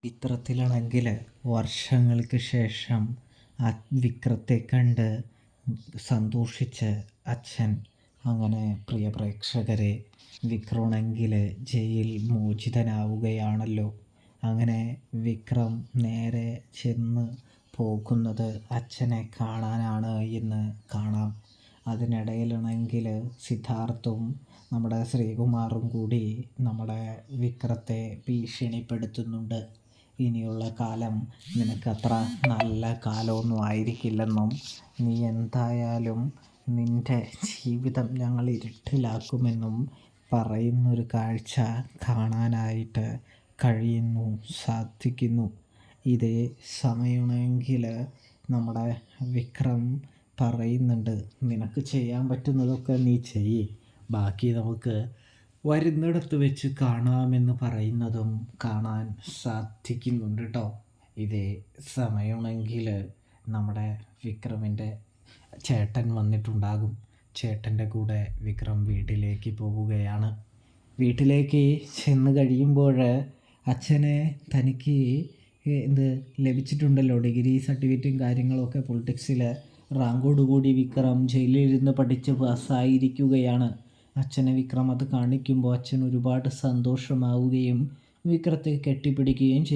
ഇത്തരത്തിലാണെങ്കിൽ വർഷങ്ങൾക്ക് ശേഷം വിക്രത്തെ കണ്ട് സന്തോഷിച്ച് അച്ഛൻ അങ്ങനെ പ്രിയ പ്രേക്ഷകരെ വിക്രമാണെങ്കിൽ ജയിൽ മോചിതനാവുകയാണല്ലോ. അങ്ങനെ വിക്രം നേരെ ചെന്ന് പോകുന്നത് അച്ഛനെ കാണാനാണ് എന്ന് കാണാം. അതിനിടയിലാണെങ്കിൽ സിദ്ധാർത്ഥും നമ്മുടെ ശ്രീകുമാറും കൂടി നമ്മുടെ വിക്രത്തെ ഭീഷണിപ്പെടുത്തുന്നുണ്ട്. ഇനിയുള്ള കാലം നിനക്കത്ര നല്ല കാലമൊന്നും ആയിരിക്കില്ലെന്നും നീ എന്തായാലും നിൻ്റെ ജീവിതം ഞങ്ങൾ ഇരുട്ടിലാക്കുമെന്നും പറയുന്നൊരു കാഴ്ച കാണാനായിട്ട് സാധിക്കുന്നു. ഇതേ സമയമാണെങ്കിൽ നമ്മുടെ വിക്രം പറയുന്നുണ്ട്, നിനക്ക് ചെയ്യാൻ പറ്റുന്നതൊക്കെ നീ ചെയ്യ്, ബാക്കി നമുക്ക് വരുന്നിടത്ത് വെച്ച് കാണാമെന്ന് പറയുന്നതും കാണാൻ സാധിക്കുന്നുണ്ട് കേട്ടോ. ഇതേ സമയമാണെങ്കിൽ നമ്മുടെ വിക്രമിൻ്റെ ചേട്ടൻ വന്നിട്ടുണ്ടാകും. ചേട്ടൻ്റെ കൂടെ വിക്രം വീട്ടിലേക്ക് പോവുകയാണ്. വീട്ടിലേക്ക് ചെന്ന് കഴിയുമ്പോൾ അച്ഛനെ തനിക്ക് ലഭിച്ചിട്ടുണ്ടല്ലോ ഡിഗ്രി സർട്ടിഫിക്കറ്റും കാര്യങ്ങളൊക്കെ പൊളിറ്റിക്സിൽ റാങ്കോടുകൂടി വിക്രം ജയിലിലിരുന്ന് പഠിച്ച് പാസ്സായിരിക്കുകയാണ്. അച്ഛനെ വിക്രം അത് കാണിക്കുമ്പോൾ അച്ഛൻ ഒരുപാട് സന്തോഷമാവുകയും വിക്രത്തെ കെട്ടിപ്പിടിക്കുകയും ചെയ്യും.